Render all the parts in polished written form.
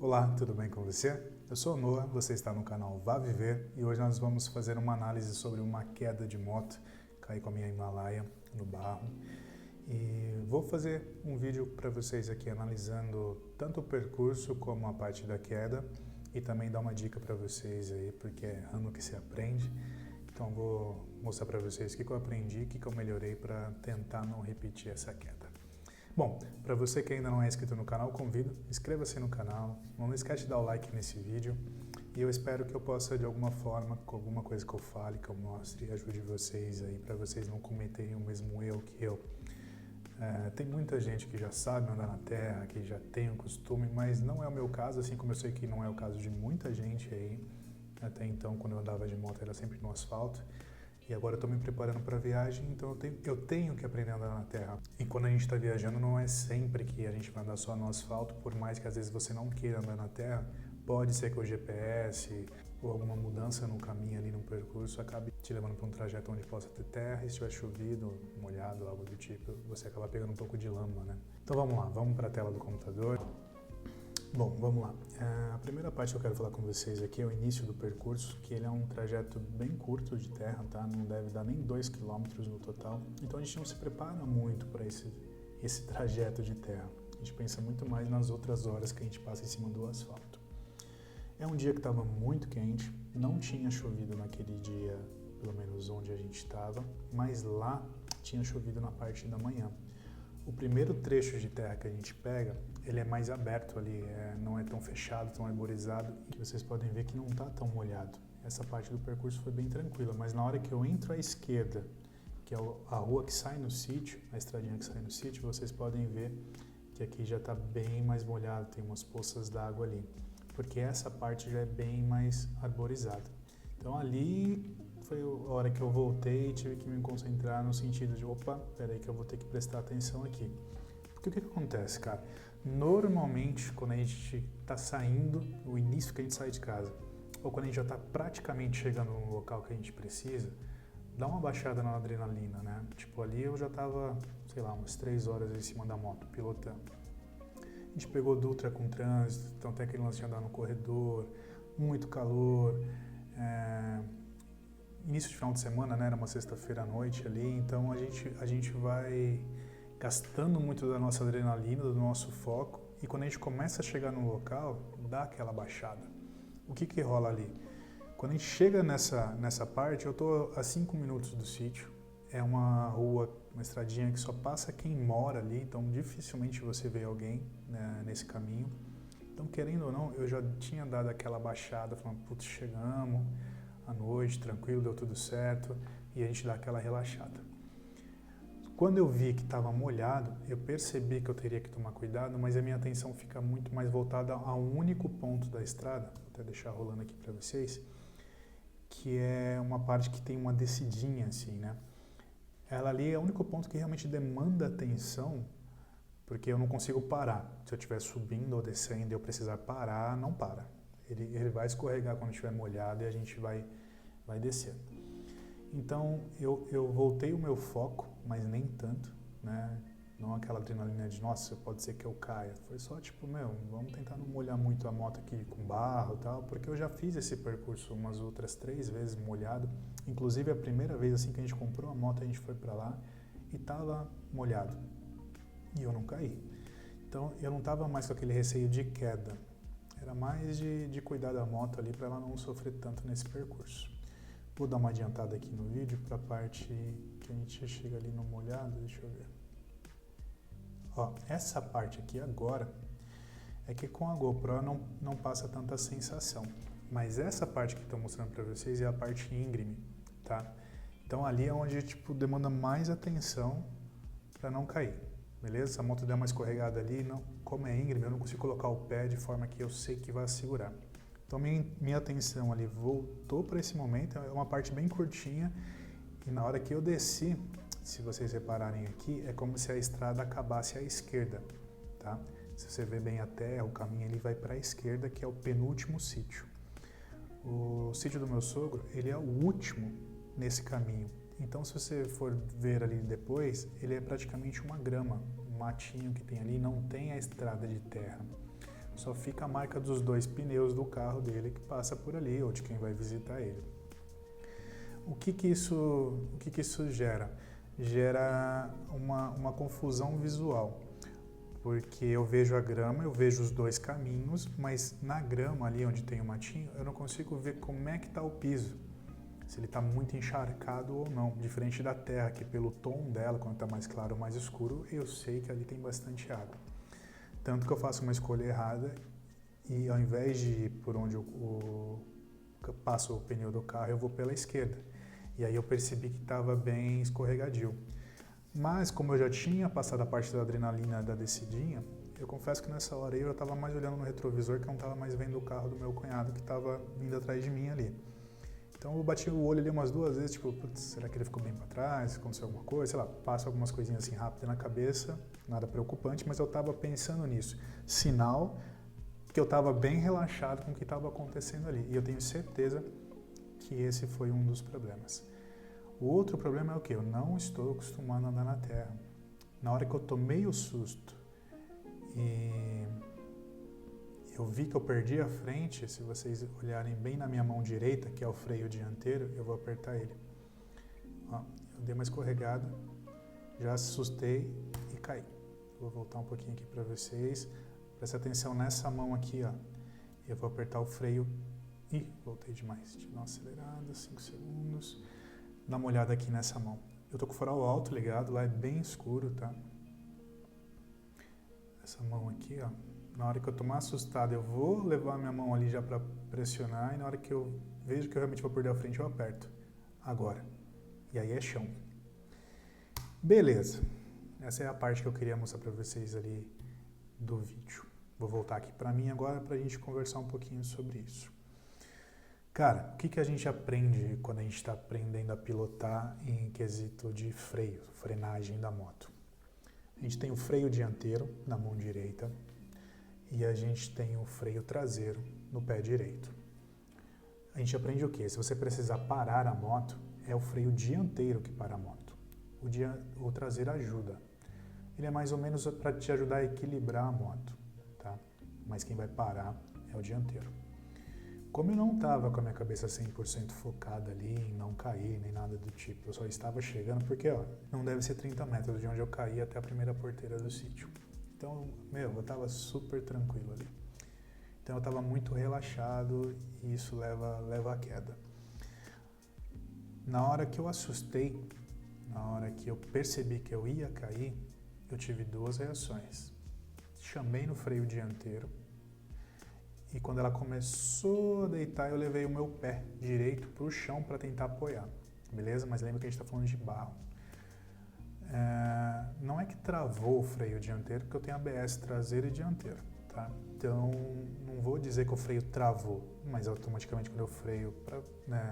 Olá, tudo bem com você? Eu sou o Noah, você está no canal Vá Viver e hoje nós vamos fazer uma análise sobre uma queda de moto. Caí com a minha Himalaia no barro e vou fazer um vídeo para vocês aqui analisando tanto o percurso como a parte da queda e também dar uma dica para vocês aí, porque é ano que se aprende. Então vou mostrar para vocês o que eu aprendi, o que eu melhorei para tentar não repetir essa queda. Bom, para você que ainda não é inscrito no canal, convido, inscreva-se no canal, não esquece de dar o like nesse vídeo e eu espero que eu possa de alguma forma, com alguma coisa que eu fale, que eu mostre, ajude vocês aí, para vocês não cometerem o mesmo erro que eu. Tem muita gente que já sabe andar na terra, que já tem o costume, mas não é o meu caso, assim como eu sei que não é o caso de muita gente aí. Até então, quando eu andava de moto, era sempre no asfalto. E agora eu estou me preparando para a viagem, então eu tenho que aprender a andar na terra. E quando a gente está viajando, não é sempre que a gente vai andar só no asfalto, por mais que às vezes você não queira andar na terra, pode ser que o GPS ou alguma mudança no caminho ali no percurso acabe te levando para um trajeto onde possa ter terra, e se tiver chovido, molhado, algo do tipo, você acaba pegando um pouco de lama, né? Então vamos lá, vamos para a tela do computador. Bom, vamos lá. A primeira parte que eu quero falar com vocês aqui é o início do percurso, que ele é um trajeto bem curto de terra, tá? Não deve dar nem 2 km no total. Então a gente não se prepara muito para esse trajeto de terra. A gente pensa muito mais nas outras horas que a gente passa em cima do asfalto. É um dia que estava muito quente, não tinha chovido naquele dia, pelo menos onde a gente estava, mas lá tinha chovido na parte da manhã. O primeiro trecho de terra que a gente pega, ele é mais aberto ali, não é tão fechado, tão arborizado, e vocês podem ver que não está tão molhado. Essa parte do percurso foi bem tranquila, mas na hora que eu entro à esquerda, que é a rua que sai no sítio, a estradinha que sai no sítio, vocês podem ver que aqui já está bem mais molhado, tem umas poças d'água ali, porque essa parte já é bem mais arborizada. Então ali foi a hora que eu voltei e tive que me concentrar no sentido de, opa, peraí que eu vou ter que prestar atenção aqui. Porque o que acontece, cara? Normalmente, quando a gente está saindo, o início que a gente sai de casa, ou quando a gente já está praticamente chegando no local que a gente precisa, dá uma baixada na adrenalina, né? Tipo, ali eu já estava, sei lá, umas 3 horas em cima da moto, pilotando. A gente pegou Dutra com trânsito, então tem aquele lance de andar no corredor, muito calor, início de final de semana, né, era uma sexta-feira à noite ali, então a gente vai gastando muito da nossa adrenalina, do nosso foco, e quando a gente começa a chegar no local, dá aquela baixada. O que rola ali? Quando a gente chega nessa parte, eu estou a 5 minutos do sítio, é uma rua, uma estradinha que só passa quem mora ali, então dificilmente você vê alguém, né, nesse caminho. Então, querendo ou não, eu já tinha dado aquela baixada, falando, putz, chegamos à noite, tranquilo, deu tudo certo, e a gente dá aquela relaxada. Quando eu vi que estava molhado, eu percebi que eu teria que tomar cuidado, mas a minha atenção fica muito mais voltada a um único ponto da estrada, vou até deixar rolando aqui para vocês, que é uma parte que tem uma descidinha assim, né? Ela ali é o único ponto que realmente demanda atenção, porque eu não consigo parar. Se eu estiver subindo ou descendo e eu precisar parar, não para. Ele vai escorregar quando estiver molhado e a gente vai descer. Então eu voltei o meu foco, mas nem tanto, né? Não aquela adrenalina de, nossa, pode ser que eu caia. Foi só tipo, vamos tentar não molhar muito a moto aqui com barro e tal, porque eu já fiz esse percurso umas outras 3 vezes molhado. Inclusive a primeira vez assim que a gente comprou a moto, a gente foi para lá e tava molhado. E eu não caí. Então eu não tava mais com aquele receio de queda. Era mais de cuidar da moto ali para ela não sofrer tanto nesse percurso. Vou dar uma adiantada aqui no vídeo para a parte que a gente chega ali no molhado, deixa eu ver. Ó, essa parte aqui agora é que com a GoPro não passa tanta sensação. Mas essa parte que estou mostrando para vocês é a parte íngreme, tá? Então ali é onde tipo, demanda mais atenção para não cair. Beleza? Se a moto der uma escorregada ali, como é íngreme, eu não consigo colocar o pé de forma que eu sei que vai segurar. Então minha atenção ali voltou para esse momento, é uma parte bem curtinha, e na hora que eu desci, se vocês repararem aqui, é como se a estrada acabasse à esquerda, tá? Se você ver bem a terra, o caminho ele vai para a esquerda, que é o penúltimo sítio. O sítio do meu sogro, ele é o último nesse caminho. Então, se você for ver ali depois, ele é praticamente uma grama, um matinho que tem ali, não tem a estrada de terra. só fica a marca dos 2 pneus do carro dele que passa por ali, ou de quem vai visitar ele. O que isso gera? Gera uma confusão visual, porque eu vejo a grama, eu vejo os 2 caminhos, mas na grama ali onde tem o matinho, eu não consigo ver como é que está o piso, se ele está muito encharcado ou não, diferente da terra, que pelo tom dela, quando está mais claro ou mais escuro, eu sei que ali tem bastante água. Tanto que eu faço uma escolha errada e ao invés de ir por onde eu passo o pneu do carro, eu vou pela esquerda. E aí eu percebi que estava bem escorregadio. Mas como eu já tinha passado a parte da adrenalina da descidinha, eu confesso que nessa hora aí eu estava mais olhando no retrovisor, que eu não estava mais vendo o carro do meu cunhado que estava vindo atrás de mim ali. Então eu bati o olho ali umas 2 vezes, tipo, putz, será que ele ficou bem para trás? Aconteceu alguma coisa? Sei lá, passa algumas coisinhas assim rápidas na cabeça, nada preocupante, mas eu estava pensando nisso. Sinal que eu estava bem relaxado com o que estava acontecendo ali. E eu tenho certeza que esse foi um dos problemas. O outro problema é o quê? Eu não estou acostumado a andar na terra. Na hora que eu tomei o susto e eu vi que eu perdi a frente, se vocês olharem bem na minha mão direita, que é o freio dianteiro, eu vou apertar ele. Ó, eu dei uma escorregada, já assustei e caí. Vou voltar um pouquinho aqui para vocês. Presta atenção nessa mão aqui, ó. Eu vou apertar o freio. Ih, voltei demais. Deixa eu dar uma acelerada, 5 segundos. Dá uma olhada aqui nessa mão. Eu tô com o farol alto ligado, lá é bem escuro, tá? Essa mão aqui, ó. Na hora que eu tomar assustado, eu vou levar a minha mão ali já para pressionar, e na hora que eu vejo que eu realmente vou perder a frente, eu aperto. Agora. E aí é chão. Beleza. Essa é a parte que eu queria mostrar para vocês ali do vídeo. Vou voltar aqui para mim agora para a gente conversar um pouquinho sobre isso. Cara, o que a gente aprende quando a gente está aprendendo a pilotar em quesito de freio, frenagem da moto? A gente tem o freio dianteiro na mão direita e a gente tem o freio traseiro no pé direito. A gente aprende o quê? Se você precisar parar a moto, é o freio dianteiro que para a moto. O traseiro ajuda. Ele é mais ou menos para te ajudar a equilibrar a moto, tá? Mas quem vai parar é o dianteiro. Como eu não estava com a minha cabeça 100% focada ali em não cair, nem nada do tipo, eu só estava chegando porque, ó, não deve ser 30 metros de onde eu caí até a primeira porteira do sítio. Então, eu estava super tranquilo ali. Então eu estava muito relaxado e isso leva à queda. Na hora que eu assustei, na hora que eu percebi que eu ia cair, eu tive 2 reações. Chamei no freio dianteiro e quando ela começou a deitar, eu levei o meu pé direito para o chão para tentar apoiar, beleza? Mas lembra que a gente está falando de barro. Não é que travou o freio dianteiro, porque eu tenho ABS traseiro e dianteiro, tá? Então, não vou dizer que o freio travou, mas automaticamente quando eu freio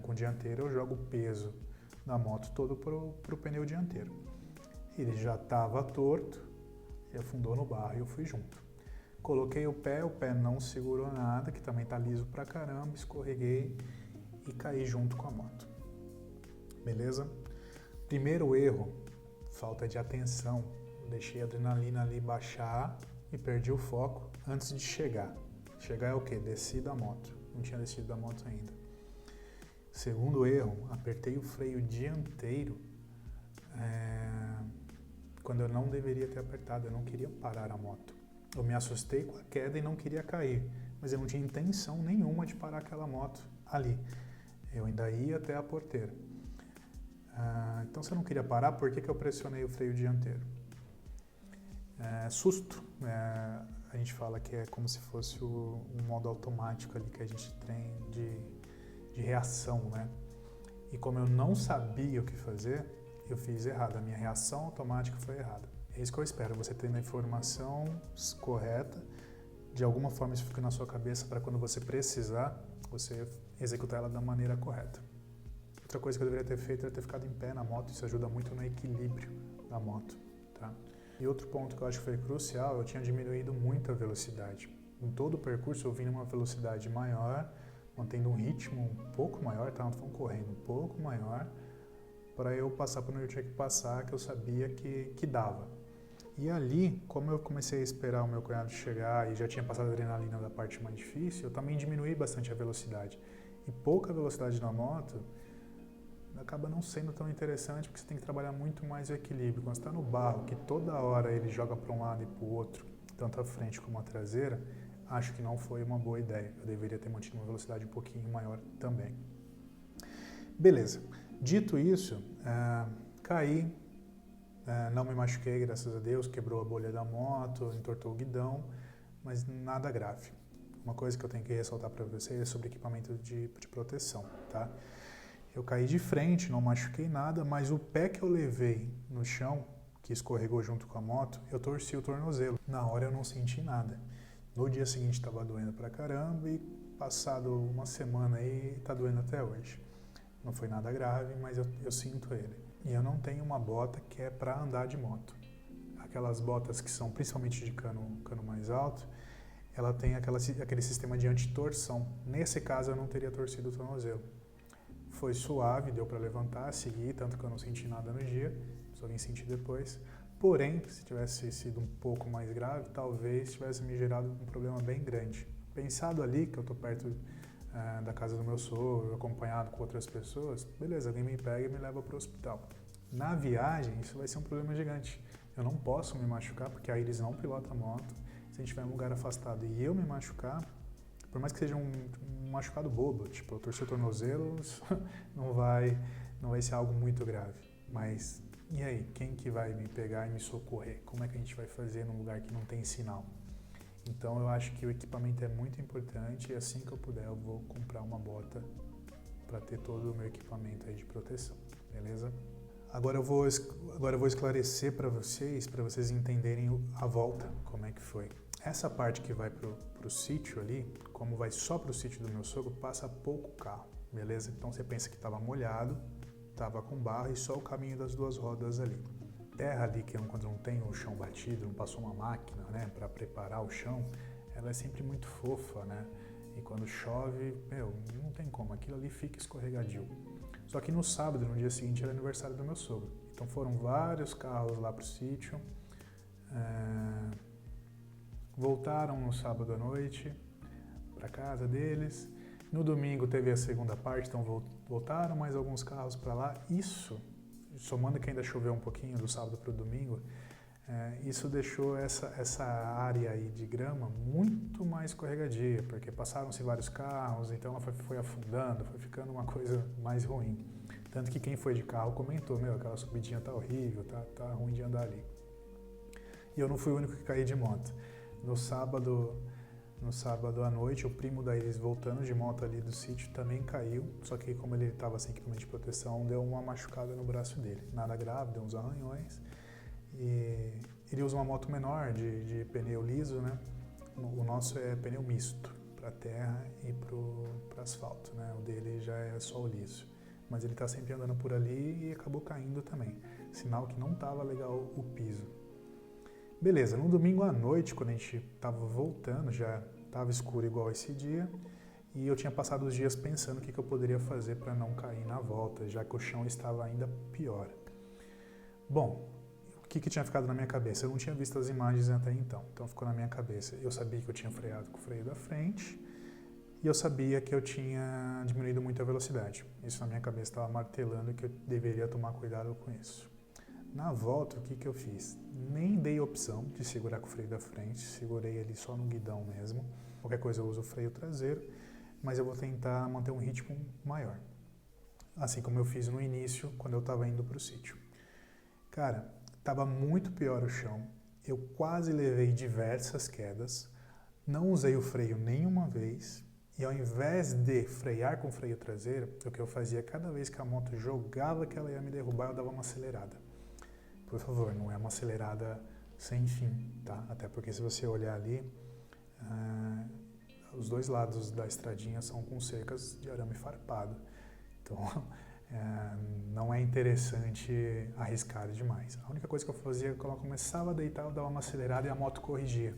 com o dianteiro, eu jogo o peso da moto todo pro pneu dianteiro. Ele já estava torto, ele afundou no barro e eu fui junto. Coloquei o pé não segurou nada, que também tá liso pra caramba, escorreguei e caí junto com a moto. Beleza? Primeiro erro, falta de atenção. Deixei a adrenalina ali baixar e perdi o foco antes de chegar. Chegar é o quê? Desci da moto. Não tinha descido da moto ainda. Segundo erro, apertei o freio dianteiro quando eu não deveria ter apertado. Eu não queria parar a moto. Eu me assustei com a queda e não queria cair, mas eu não tinha intenção nenhuma de parar aquela moto ali. Eu ainda ia até a porteira. Então, se eu não queria parar, por que eu pressionei o freio dianteiro? Susto. A gente fala que é como se fosse um modo automático ali que a gente tem de reação, né? E como eu não sabia o que fazer, eu fiz errado. A minha reação automática foi errada. É isso que eu espero, você tendo a informação correta, de alguma forma isso fica na sua cabeça para quando você precisar, você executar ela da maneira correta. Outra coisa que eu deveria ter feito era ter ficado em pé na moto, isso ajuda muito no equilíbrio da moto, tá? E outro ponto que eu acho que foi crucial, eu tinha diminuído muito a velocidade. Em todo o percurso eu vim numa velocidade maior, mantendo um ritmo um pouco maior, tá? Não estou correndo, um pouco maior, para eu passar por onde eu tinha que passar, que eu sabia que dava. E ali, como eu comecei a esperar o meu cunhado chegar e já tinha passado a adrenalina da parte mais difícil, eu também diminuí bastante a velocidade. E pouca velocidade na moto acaba não sendo tão interessante porque você tem que trabalhar muito mais o equilíbrio. Quando você está no barro, que toda hora ele joga para um lado e para o outro, tanto a frente como a traseira, acho que não foi uma boa ideia. Eu deveria ter mantido uma velocidade um pouquinho maior também. Beleza. Dito isso, caí, não me machuquei, graças a Deus, quebrou a bolha da moto, entortou o guidão, mas nada grave. Uma coisa que eu tenho que ressaltar para vocês é sobre equipamento de proteção, tá? Eu caí de frente, não machuquei nada, mas o pé que eu levei no chão, que escorregou junto com a moto, eu torci o tornozelo. Na hora eu não senti nada. No dia seguinte estava doendo pra caramba e passado uma semana aí tá doendo até hoje. Não foi nada grave, mas eu sinto ele. E eu não tenho uma bota que é para andar de moto. Aquelas botas que são principalmente de cano mais alto, ela tem aquele sistema de antitorção. Nesse caso eu não teria torcido o tornozelo. Foi suave, deu para levantar, seguir, tanto que eu não senti nada no dia, só vim sentir depois. Porém, se tivesse sido um pouco mais grave, talvez tivesse me gerado um problema bem grande. Pensado ali, que eu estou perto da casa do meu sogro, acompanhado com outras pessoas, beleza, alguém me pega e me leva para o hospital. Na viagem, isso vai ser um problema gigante. Eu não posso me machucar, porque a Iris não pilota a moto. Se a gente estiver em um lugar afastado e eu me machucar, por mais que seja um machucado bobo, tipo, eu torci o tornozelo, não vai ser algo muito grave. Mas, e aí, quem que vai me pegar e me socorrer? Como é que a gente vai fazer num lugar que não tem sinal? Então eu acho que o equipamento é muito importante e assim que eu puder eu vou comprar uma bota para ter todo o meu equipamento aí de proteção, beleza? Agora eu vou esclarecer para vocês entenderem a volta, como é que foi. Essa parte que vai pro sítio ali, como vai só pro sítio do meu sogro, passa pouco carro, beleza? Então você pensa que estava molhado, estava com barro e só o caminho das duas rodas ali. Terra ali, que quando não tem o chão batido, não passou uma máquina, né, para preparar o chão, ela é sempre muito fofa, né? E quando chove, não tem como, aquilo ali fica escorregadio. Só que no sábado, no dia seguinte, era aniversário do meu sogro. Então foram vários carros lá pro sítio, voltaram no sábado à noite para casa deles. No domingo teve a segunda parte, então voltaram mais alguns carros para lá. Isso, somando que ainda choveu um pouquinho do sábado para o domingo, isso deixou essa área aí de grama muito mais escorregadia, porque passaram-se vários carros, então ela foi afundando, foi ficando uma coisa mais ruim. Tanto que quem foi de carro comentou, aquela subidinha tá horrível, tá ruim de andar ali. E eu não fui o único que caí de moto. No sábado à noite, o primo da Iris voltando de moto ali do sítio também caiu, só que como ele estava sem equipamento de proteção, deu uma machucada no braço dele. Nada grave, deu uns arranhões. E ele usa uma moto menor de pneu liso, né? O nosso é pneu misto, para terra e para asfalto, né? O dele já é só o liso. Mas ele está sempre andando por ali e acabou caindo também. Sinal que não estava legal o piso. Beleza, no domingo à noite, quando a gente estava voltando, já estava escuro igual esse dia, e eu tinha passado os dias pensando o que eu poderia fazer para não cair na volta, já que o chão estava ainda pior. Bom, o que tinha ficado na minha cabeça? Eu não tinha visto as imagens até então ficou na minha cabeça. Eu sabia que eu tinha freado com o freio da frente, e eu sabia que eu tinha diminuído muito a velocidade. Isso na minha cabeça estava martelando que eu deveria tomar cuidado com isso. Na volta, o que eu fiz? Nem dei opção de segurar com o freio da frente, segurei ali só no guidão mesmo. Qualquer coisa eu uso o freio traseiro, mas eu vou tentar manter um ritmo maior. Assim como eu fiz no início, quando eu estava indo para o sítio. Cara, estava muito pior o chão, eu quase levei diversas quedas, não usei o freio nenhuma vez, e ao invés de frear com o freio traseiro, o que eu fazia cada vez que a moto jogava que ela ia me derrubar, eu dava uma acelerada. Por favor, não é uma acelerada sem fim, tá? Até porque se você olhar ali, os dois lados da estradinha são com cercas de arame farpado. Então, não é interessante arriscar demais. A única coisa que eu fazia, quando ela começava a deitar, eu dava uma acelerada e a moto corrigia.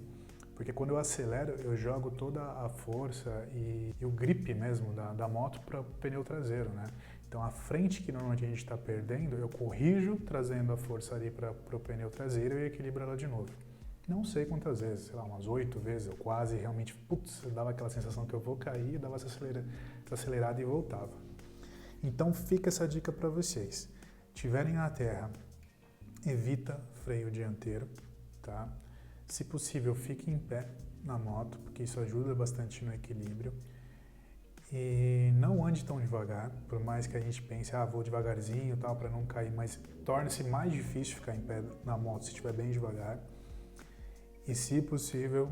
Porque quando eu acelero, eu jogo toda a força e o grip mesmo da moto para o pneu traseiro, né? Então a frente que normalmente a gente está perdendo, eu corrijo trazendo a força ali para o pneu traseiro e equilibro ela de novo. Não sei quantas vezes, sei lá, umas 8 vezes, eu quase realmente, putz, dava aquela sensação que eu vou cair, dava essa acelerada e voltava. Então fica essa dica para vocês. Tiverem na terra, evita freio dianteiro, tá? Se possível, fique em pé na moto, porque isso ajuda bastante no equilíbrio. E não ande tão devagar, por mais que a gente pense, vou devagarzinho tal, para não cair, mas torna-se mais difícil ficar em pé na moto se estiver bem devagar. E se possível,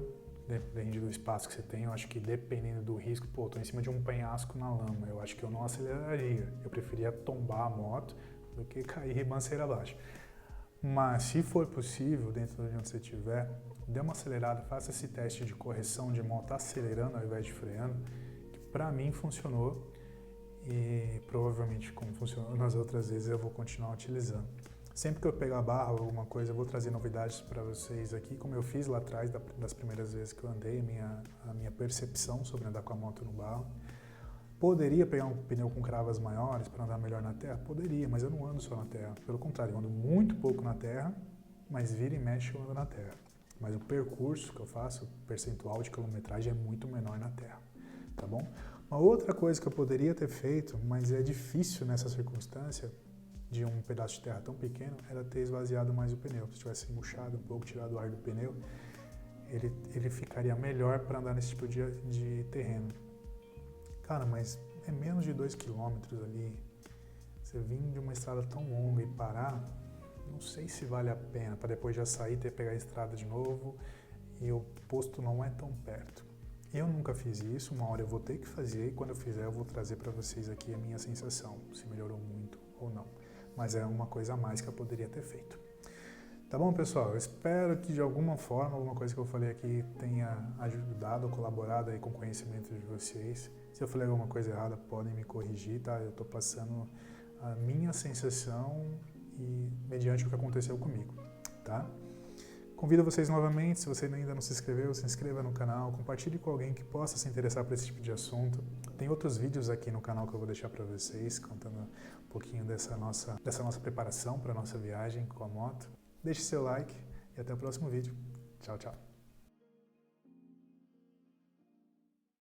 depende do espaço que você tem, eu acho que dependendo do risco, tô em cima de um penhasco na lama, eu acho que eu não aceleraria, eu preferia tombar a moto do que cair ribanceira abaixo. Mas se for possível, dentro de onde você estiver, dê uma acelerada, faça esse teste de correção de moto acelerando ao invés de freando, que para mim funcionou e provavelmente como funcionou nas outras vezes eu vou continuar utilizando. Sempre que eu pegar a barra ou alguma coisa, eu vou trazer novidades para vocês aqui, como eu fiz lá atrás, das primeiras vezes que eu andei, a minha percepção sobre andar com a moto no barro. Poderia pegar um pneu com cravas maiores para andar melhor na terra? Poderia, mas eu não ando só na terra. Pelo contrário, eu ando muito pouco na terra, mas vira e mexe eu ando na terra. Mas o percurso que eu faço, o percentual de quilometragem é muito menor na terra, tá bom? Uma outra coisa que eu poderia ter feito, mas é difícil nessa circunstância, de um pedaço de terra tão pequeno, era ter esvaziado mais o pneu. Se tivesse murchado um pouco, tirado o ar do pneu, ele ficaria melhor para andar nesse tipo de terreno. Cara, mas é menos de 2 km ali. Você vir de uma estrada tão longa e parar, não sei se vale a pena para depois já sair, ter que pegar a estrada de novo e o posto não é tão perto. Eu nunca fiz isso, uma hora eu vou ter que fazer e quando eu fizer eu vou trazer para vocês aqui a minha sensação, se melhorou muito ou não. Mas é uma coisa a mais que eu poderia ter feito. Tá bom, pessoal? Eu espero que de alguma forma, alguma coisa que eu falei aqui tenha ajudado ou colaborado aí com o conhecimento de vocês. Se eu falei alguma coisa errada, podem me corrigir, tá? Eu tô passando a minha sensação e mediante o que aconteceu comigo, tá? Convido vocês novamente, se você ainda não se inscreveu, se inscreva no canal, compartilhe com alguém que possa se interessar por esse tipo de assunto. Tem outros vídeos aqui no canal que eu vou deixar para vocês, contando um pouquinho dessa nossa preparação para a nossa viagem com a moto. Deixe seu like e até o próximo vídeo. Tchau, tchau.